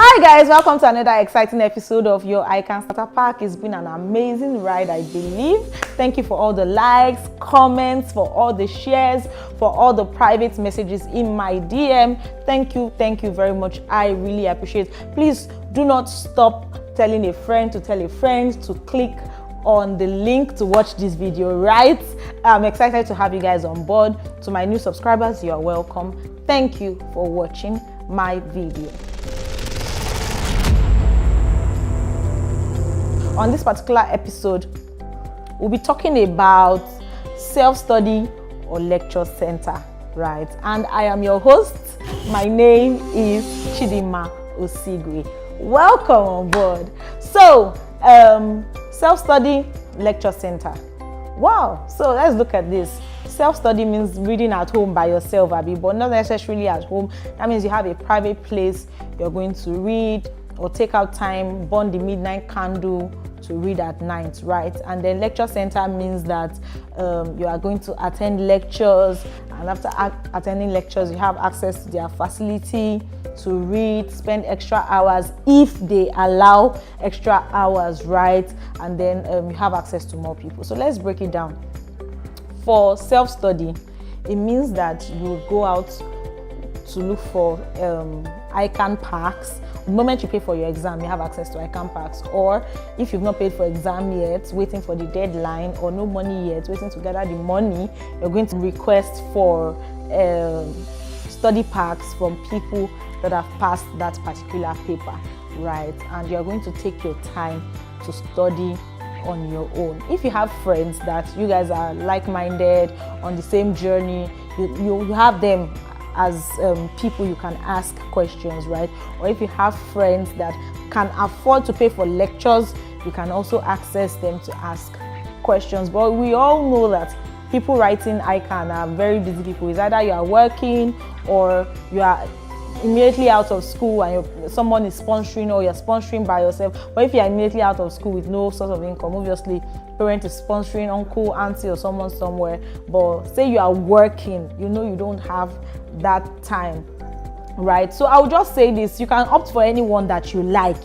Hi guys, welcome to another exciting episode of your ICAN Starter Pack. It's been an amazing ride, I believe. Thank you for all the likes, comments, for all the shares, for all the private messages in my DM. Thank you very much. I really appreciate it. Please do not stop telling a friend to tell a friend to click on the link to watch this video, right? I'm excited to have you guys on board. To my new subscribers, you are welcome. Thank you for watching my video. On this particular episode, we'll be talking about self-study or lecture center, right? And I am your host. My name is Chidinma Osigwe. Welcome on board. So, self-study lecture center. Wow. So let's look at this. Self-study means reading at home by yourself, Abby, but not necessarily at home. That means you have a private place you're going to read, or take out time, burn the midnight candle to read at night, right? And then lecture center means that you are going to attend lectures, and after attending lectures, you have access to their facility to read, spend extra hours if they allow extra hours, right? And then you have access to more people. So let's break it down. For self-study, it means that you go out to look for ICAN packs. The moment you pay for your exam, you have access to ICAN packs. Or if you've not paid for exam yet, waiting for the deadline, or no money yet, waiting to gather the money, you're going to request for study packs from people that have passed that particular paper, right? And you're going to take your time to study on your own. If you have friends that you guys are like-minded on the same journey, you have them as people you can ask questions, right? Or if you have friends that can afford to pay for lectures, you can also access them to ask questions. But we all know that people writing ICAN are very busy people. It's either you are working or you are immediately out of school and someone is sponsoring, or you're sponsoring by yourself. But if you're immediately out of school with no source of income, obviously parent is sponsoring, uncle, auntie, or someone somewhere. But say you are working, you know you don't have that time, right? So I would just say this: you can opt for anyone that you like,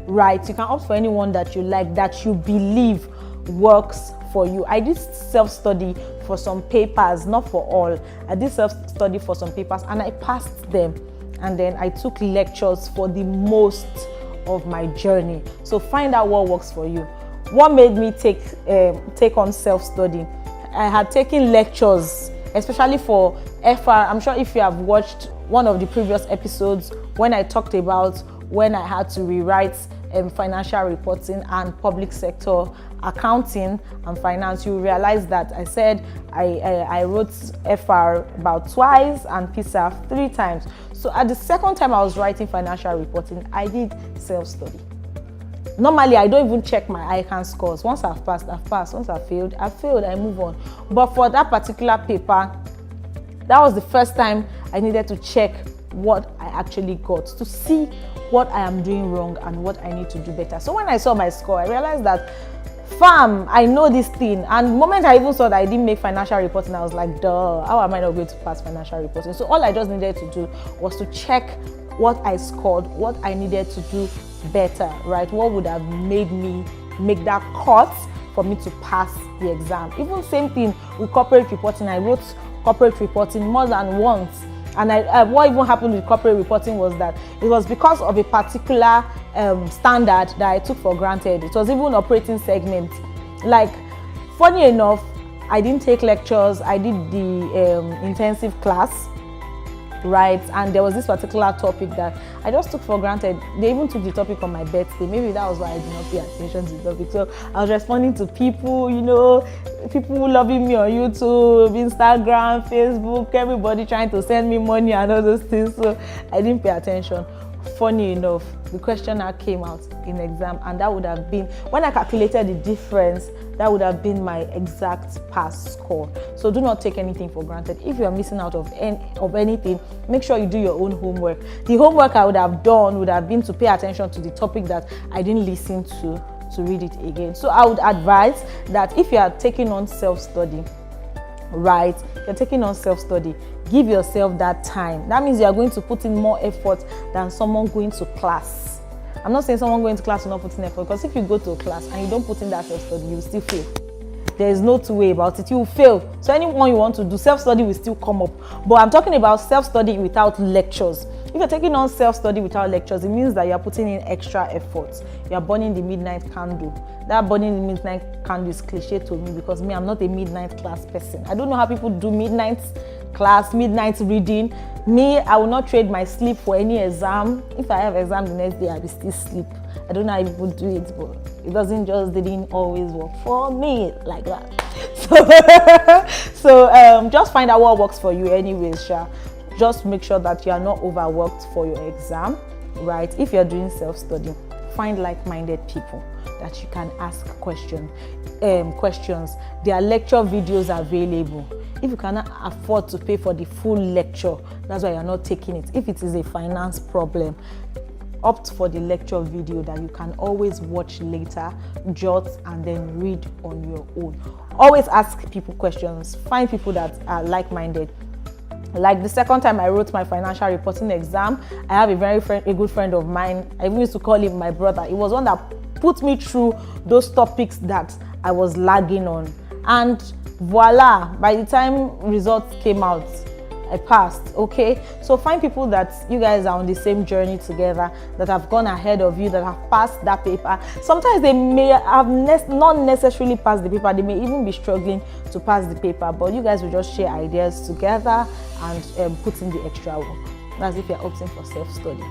right? You can opt for anyone that you like, that you believe works for you. I did self-study for some papers, not for all. I did self-study for some papers and I passed them. And then I took lectures for the most of my journey. So find out what works for you. What made me take on self-study? I had taken lectures, especially for FR. I'm sure if you have watched one of the previous episodes when I talked about when I had to rewrite financial reporting and public sector accounting and finance, you realize that I said I wrote FR about twice and PSAF 3 times. So at the second time I was writing financial reporting, I did self-study. Normally, I don't even check my ICAN scores. Once I've passed, I've passed. Once I've failed, I move on. But for that particular paper, that was the first time I needed to check what I actually got, to see what I am doing wrong and what I need to do better. So when I saw my score, I realized that, fam, I know this thing. And the moment I even saw that I didn't make financial reporting, I was like, duh, how am I not going to pass financial reporting? So all I just needed to do was to check what I scored, what I needed to do better, right? What would have made me make that cut for me to pass the exam. Even same thing with corporate reporting. I wrote corporate reporting more than once. And what even happened with corporate reporting was that it was because of a particular standard that I took for granted. It was even operating segment. Like, funny enough, I didn't take lectures. I did the intensive class, right? And there was this particular topic that I just took for granted. They even took the topic on my birthday. Maybe that was why I did not pay attention to the topic. So I was responding to people, people loving me on YouTube, Instagram, Facebook, everybody trying to send me money and all those things. So I didn't pay attention. Funny enough, the questionnaire came out in exam, and that would have been, when I calculated the difference, that would have been my exact pass score. So do not take anything for granted. If you are missing out of anything, make sure you do your own homework. The homework I would have done would have been to pay attention to the topic that I didn't listen to read it again. So I would advise that if you are taking on self-study, right, you're taking on self-study, give yourself that time. That means you are going to put in more effort than someone going to class. I'm not saying someone going to class will not put in effort, because if you go to a class and you don't put in that self-study, you will still fail. There is no two way about it. You will fail. So anyone you want to do, self-study will still come up. But I'm talking about self-study without lectures. If you're taking on self-study without lectures, it means that you're putting in extra effort. You're burning the midnight candle. That burning the midnight candle is cliche to me, because me, I'm not a midnight class person. I don't know how people do midnight class, midnight reading. Me, I will not trade my sleep for any exam. If I have exam the next day, I will still sleep. I don't know how people do it, but it didn't always work for me like that. So just find out what works for you anyways, Sha. Just make sure that you are not overworked for your exam, right? If you're doing self-study, find like-minded people that you can ask questions. There are lecture videos available. If you cannot afford to pay for the full lecture, that's why you're not taking it. If it is a finance problem, opt for the lecture video that you can always watch later, jot, and then read on your own. Always ask people questions. Find people that are like-minded. Like the second time I wrote my financial reporting exam, I have a good friend of mine. I even used to call him my brother. He was one that put me through those topics that I was lagging on. And voila, by the time results came out, I passed. Okay, so find people that you guys are on the same journey together, that have gone ahead of you, that have passed that paper. Sometimes they may have not necessarily passed the paper, they may even be struggling to pass the paper, but you guys will just share ideas together and put in the extra work. That's if you're opting for self-study.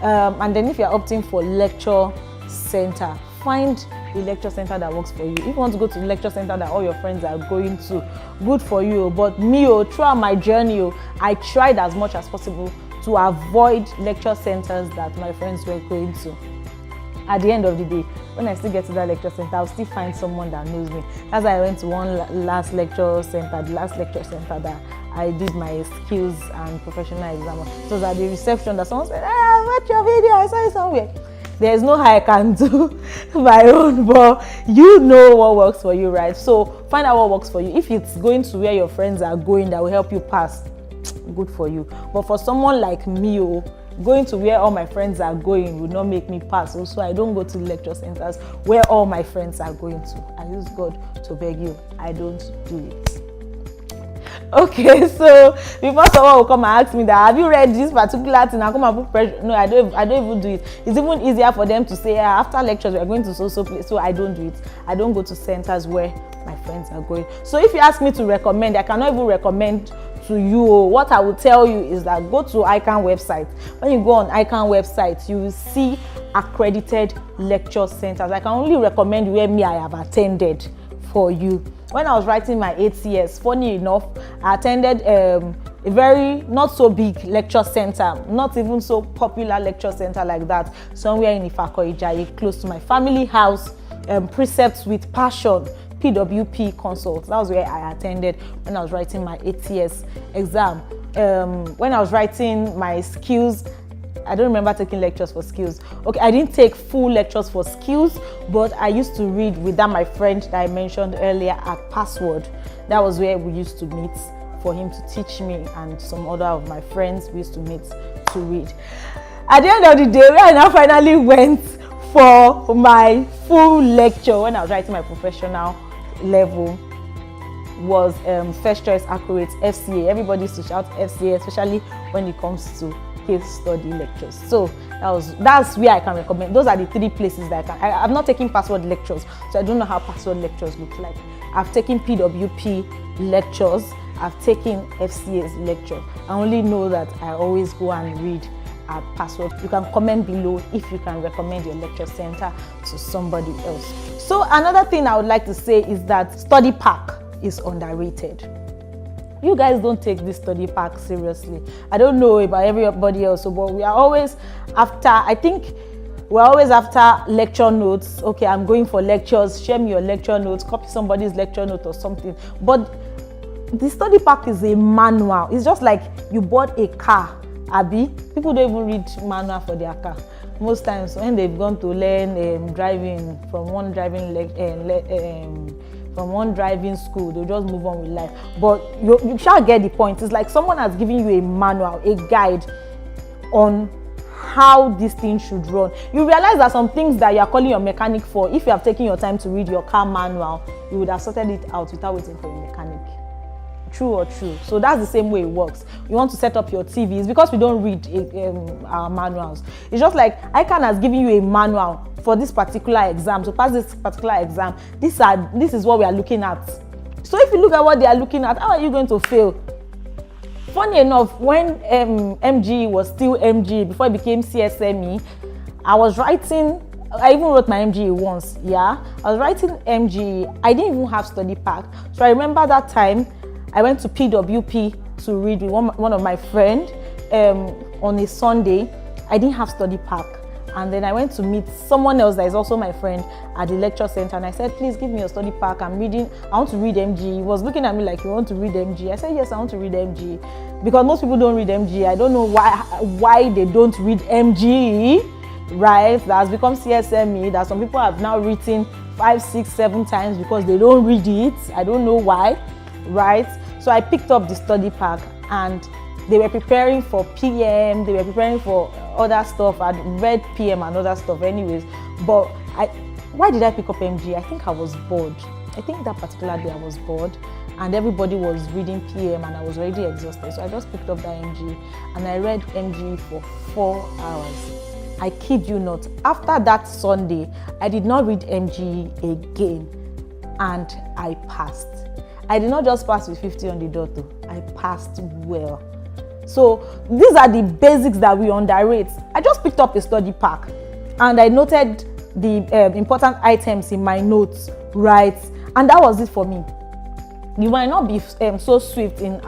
And then if you're opting for lecture center, find the lecture center that works for you. If you want to go to the lecture center that all your friends are going to, good for you. But me, throughout my journey, I tried as much as possible to avoid lecture centers that my friends were going to. At the end of the day, when I still get to that lecture center, I'll still find someone that knows me. That's why I went to the last lecture center that I did my skills and professional exam. It was at the reception that someone said, I watched your video, I saw it somewhere. There's no how I can do my own, but you know what works for you, right? So find out what works for you. If it's going to where your friends are going that will help you pass, good for you. But for someone like me, going to where all my friends are going will not make me pass. Also, I don't go to lecture centers where all my friends are going to. I use God to beg you, I don't do it. Okay, so before someone will come and ask me that, have you read this particular thing? I'll come and put pressure. No, I don't even do it. It's even easier for them to say, after lectures, we are going to so place. So I don't do it. I don't go to centers where my friends are going. So if you ask me to recommend, I cannot even recommend to you. What I will tell you is that go to ICAN website. When you go on ICAN website, you will see accredited lecture centers. I can only recommend where I have attended for you. When I was writing my ATS, funny enough, I attended a very not so big lecture center, not even so popular lecture center like that, somewhere in Ifako-Ijaye, close to my family house, Precepts with Passion, PWP Consult. That was where I attended when I was writing my ATS exam. When I was writing my skills, I don't remember taking lectures for skills. Okay, I didn't take full lectures for skills, but I used to read with that my friend that I mentioned earlier at Password. That was where we used to meet for him to teach me, and some other of my friends we used to meet to read. At the end of the day, when I now finally went for my full lecture, when I was writing my professional level, was First Choice Accurate, FCA. Everybody used to shout FCA, especially when it comes to case study lectures. So that's where I can recommend. Those are the three places that I'm not taking Password lectures, so I don't know how Password lectures look like. I've taken PWP lectures, I've taken FCA's lecture. I only know that I always go and read at Password. You can comment below if you can recommend your lecture center to somebody else. So another thing I would like to say is that study pack is underrated. You guys don't take this study pack seriously. I don't know about everybody else, but we are always after, I think we're always after lecture notes. Okay, I'm going for lectures, share me your lecture notes, copy somebody's lecture note or something. But the study pack is a manual. It's just like you bought a car, Abby. People don't even read manual for their car. Most times when they've gone to learn driving from one driving from one driving school, they'll just move on with life. But you shall get the point. It's like someone has given you a manual, a guide on how this thing should run. You realize that some things that you are calling your mechanic for, if you have taken your time to read your car manual, you would have sorted it out without waiting for your mechanic. True or true? So that's the same way it works. You want to set up your TVs, because we don't read our manuals. It's just like ICAN has given you a manual for this particular exam. To pass this particular exam, this is what we are looking at. So if you look at what they are looking at, how are you going to fail? Funny enough, when MG was still MG, before it became CSME, I even wrote my MG once, yeah. I was writing MG, I didn't even have study pack. So I remember that time, I went to PWP to read with one of my friends on a Sunday. I didn't have study pack. And then I went to meet someone else that is also my friend at the lecture center, and I said, please give me your study pack. I want to read MG. He was looking at me like, you want to read MG? I said, yes, I want to read MG. Because most people don't read MG. I don't know why they don't read MG, right? That has become CSME, that some people have now written 5, 6, 7 times because they don't read it. I don't know why, right? So I picked up the study pack, and they were preparing for PM, they were preparing for other stuff. I'd read PM and other stuff anyways. But why did I pick up MG? I think I was bored. I think that particular day I was bored, and everybody was reading PM and I was already exhausted. So I just picked up that MG and I read MG for 4 hours. I kid you not. After that Sunday, I did not read MG again, and I passed. I did not just pass with 50 on the dot though. I passed well. So these are the basics that we underrate. I just picked up a study pack and I noted the important items in my notes, right? And that was it for me. You might not be so swift in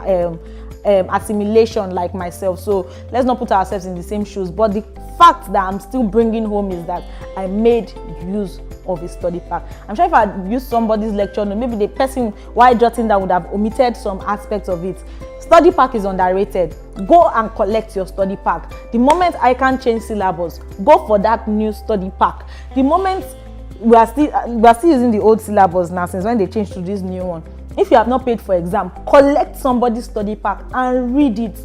assimilation like myself, so let's not put ourselves in the same shoes. But the fact that I'm still bringing home is that I made use of a study pack. I'm sure if I had used somebody's lecture note, maybe the person while jotting down would have omitted some aspects of it. Study pack is underrated. Go and collect your study pack. The moment I can change syllabus, go for that new study pack. The moment we are still using the old syllabus now, since when they changed to this new one. If you have not paid for exam, collect somebody's study pack and read it.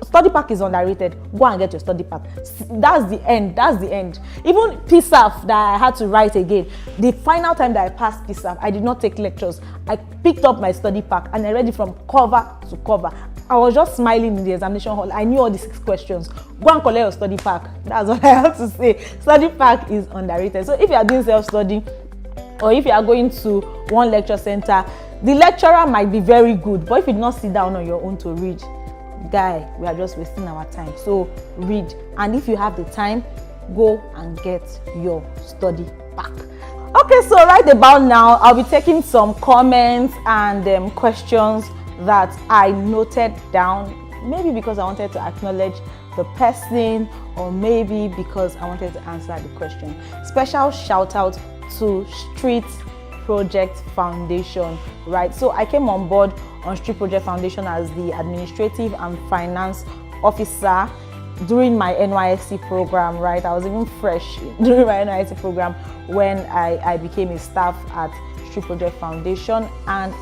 Study pack is underrated. Go and get your study pack. That's the end. That's the end. Even PSAF that I had to write again, the final time that I passed PSAF, I did not take lectures. I picked up my study pack and I read it from cover to cover. I was just smiling in the examination hall. I knew all the 6 questions. Go and collect your study pack. That's what I have to say. Study pack is underrated. So if you are doing self-study, or if you are going to one lecture center, the lecturer might be very good, but if you do not sit down on your own to read, guy, we are just wasting our time. So read, and if you have the time, go and get your study pack. Okay, so right about now, I'll be taking some comments and questions that I noted down, maybe because I wanted to acknowledge the person, or maybe because I wanted to answer the question. Special shout out to Street Project Foundation, right? So I came on board on Street Project Foundation as the administrative and finance officer during my NYSC program, right? I was even fresh during my NYSC program when I became a staff at Street Project Foundation, and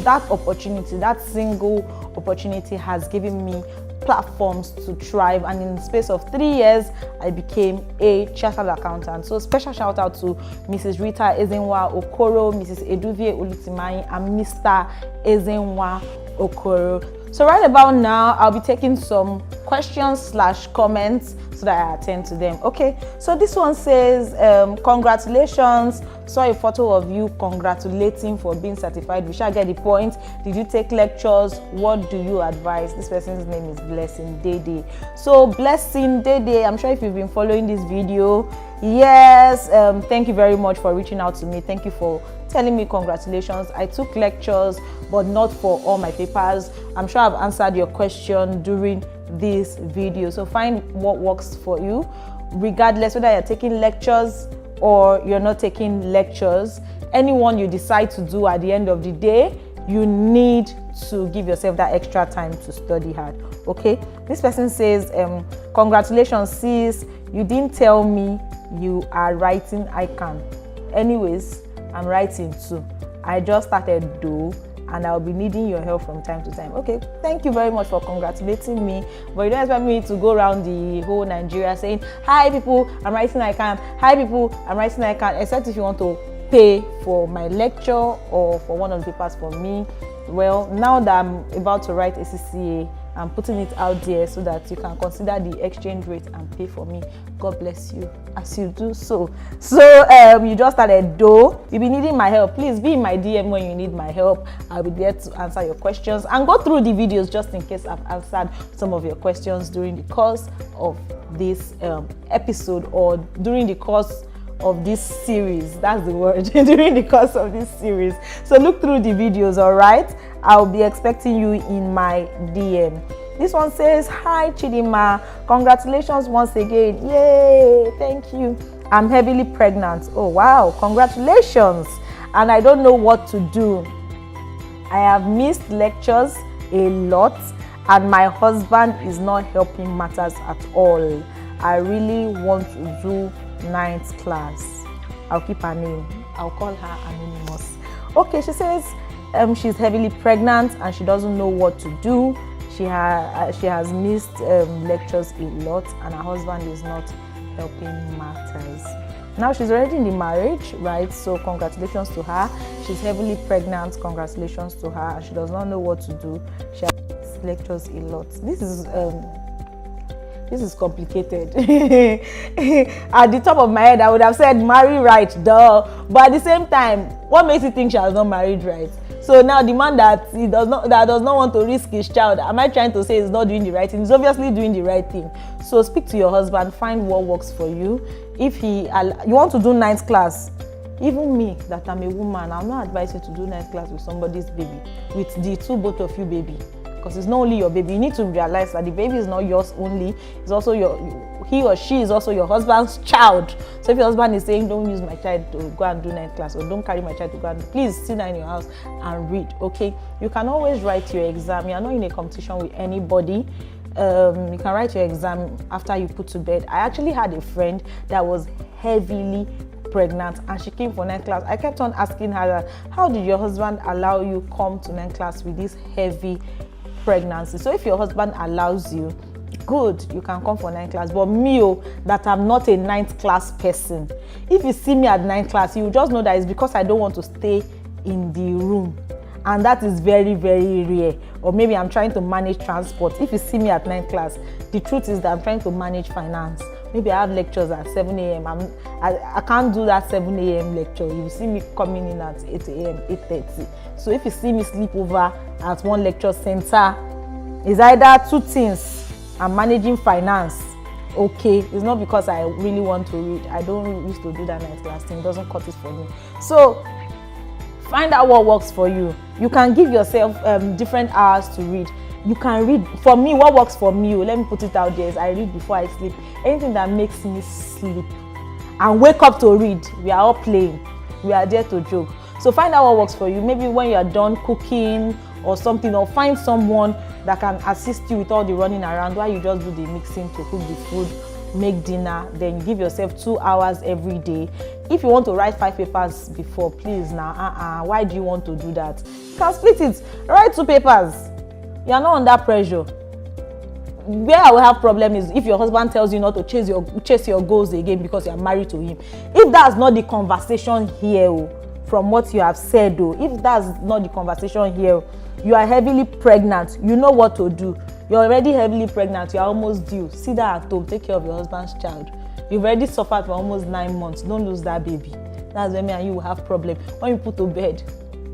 that opportunity, that single opportunity, has given me platforms to thrive, and in the space of 3 years I became a chartered accountant. So special shout out to Mrs. Rita Ezenwa Okoro, Mrs. Eduvie Olutimai, and Mr. Ezenwa Okoro. So right about now, I'll be taking some questions / comments so that I attend to them. Okay, so this one says, congratulations. Saw a photo of you congratulating for being certified. We shall get the point. Did you take lectures? What do you advise? This person's name is Blessing Dede. So Blessing Dede, I'm sure if you've been following this video, yes, thank you very much for reaching out to me. Thank you for telling me congratulations. I took lectures, but not for all my papers. I'm sure I've answered your question during this video. So find what works for you, regardless whether you're taking lectures or you're not taking lectures. Anyone you decide to do at the end of the day, you need to give yourself that extra time to study hard. Okay, this person says, congratulations sis, you didn't tell me you are writing ICAN. Anyways, I'm writing too. I just started though, and I'll be needing your help from time to time. Okay, thank you very much for congratulating me, but you don't expect me to go around the whole Nigeria saying, hi people, I'm writing ICAN, hi people, I'm writing ICAN, except if you want to pay for my lecture or for one of the papers for me. Well, now that I'm about to write a CCA, I'm putting it out there so that you can consider the exchange rate and pay for me. God bless you as you do so. So you just started though. You'll be needing my help. Please be in my DM when you need my help. I'll be there to answer your questions and go through the videos just in case I've answered some of your questions during the course of this episode or during the course of this series. That's the word. During the course of this series. So look through the videos, all right? I'll be expecting you in my DM. This one says, hi Chidinma, congratulations once again. Yay, thank you. I'm heavily pregnant. Oh wow, congratulations. And I don't know what to do. I have missed lectures a lot and my husband is not helping matters at all. I really want to do 9th class. I'll keep her name. I'll call her anonymous. Okay, she says she's heavily pregnant and she doesn't know what to do. She has missed lectures a lot and her husband is not helping matters. Now she's already in the marriage, right? So congratulations to her. She's heavily pregnant. Congratulations to her. She does not know what to do. She has missed lectures a lot. This is complicated. At the top of my head, I would have said marry right, duh. But at the same time, what makes you think she has not married right? So now the man that does not want to risk his child, am I trying to say he's not doing the right thing? He's obviously doing the right thing. So speak to your husband, find what works for you. If you want to do 9th class, even me, that I'm a woman, I'm not advising you to do 9th class with somebody's baby, with the both of you baby. Because it's not only your baby. You need to realize that the baby is not yours only. It's also he or she is also your husband's child. So if your husband is saying, don't use my child to go and do 9th class or don't carry my child to go and please sit down in your house and read, okay? You can always write your exam. You're not in a competition with anybody. You can write your exam after you put to bed. I actually had a friend that was heavily pregnant and she came for 9th class. I kept on asking her, how did your husband allow you come to 9th class with this heavy pregnancy? So if your husband allows you, good, you can come for 9th class. But me, that I'm not a 9th class person, if you see me at 9th class, you just know that it's because I don't want to stay in the room, and that is very, very rare. Or maybe I'm trying to manage transport. If you see me at 9th class, the truth is that I'm trying to manage finance. Maybe I have lectures at 7 a.m. I can't do that 7 a.m. lecture. You see me coming in at 8 a.m., 8:30. So if you see me sleep over at one lecture center, it's either two things. I'm managing finance. Okay, it's not because I really want to read. I don't used to do that 9th class thing. It doesn't cut it for me. So find out what works for you. You can give yourself different hours to read. You can read. For me, what works for me, let me put it out there, is I read before I sleep. Anything that makes me sleep and wake up to read, we are all playing. We are there to joke. So find out what works for you. Maybe when you are done cooking or something, or find someone that can assist you with all the running around while you just do the mixing to cook the food, make dinner. Then you give yourself 2 hours every day. If you want to write 5 papers before, please now, why do you want to do that? You can split it. Write 2 papers. You are not under pressure. Where I will have problem is if your husband tells you not to chase your goals again because you are married to him. If that's not the conversation here, from what you have said, if that's not the conversation here, you are heavily pregnant, you know what to do. You're already heavily pregnant, you're almost due. Sit down at home, take care of your husband's child. You've already suffered for almost 9 months. Don't lose that baby. That's when me and you will have problem. When you put to bed,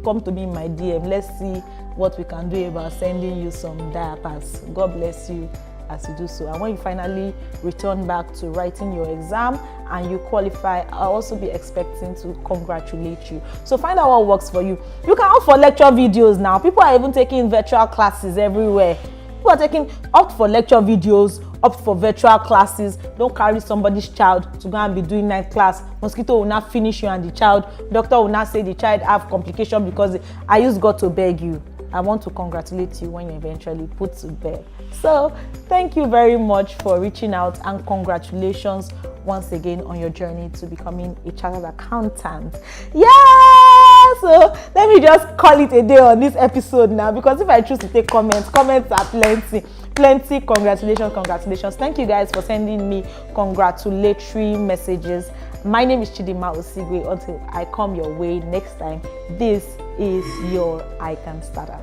come to me in my DM. Let's see what we can do about sending you some diapers. God bless you as you do so. And when you finally return back to writing your exam and you qualify, I'll also be expecting to congratulate you. So find out what works for you. You can opt for lecture videos now. People are even taking virtual classes everywhere. People are opt for lecture videos, opt for virtual classes. Don't carry somebody's child to go and be doing 9th class. Mosquito will not finish you and the child. Doctor will not say the child have complication because I used God to beg you. I want to congratulate you when you eventually put to bed. So thank you very much for reaching out, and congratulations once again on your journey to becoming a chartered accountant. Yay! So let me just call it a day on this episode now, because if I choose to take comments are plenty. Congratulations. Thank you guys for sending me congratulatory messages. My name is Chidinma Osigwe. Until I come your way next time, this is your ICAN Starter.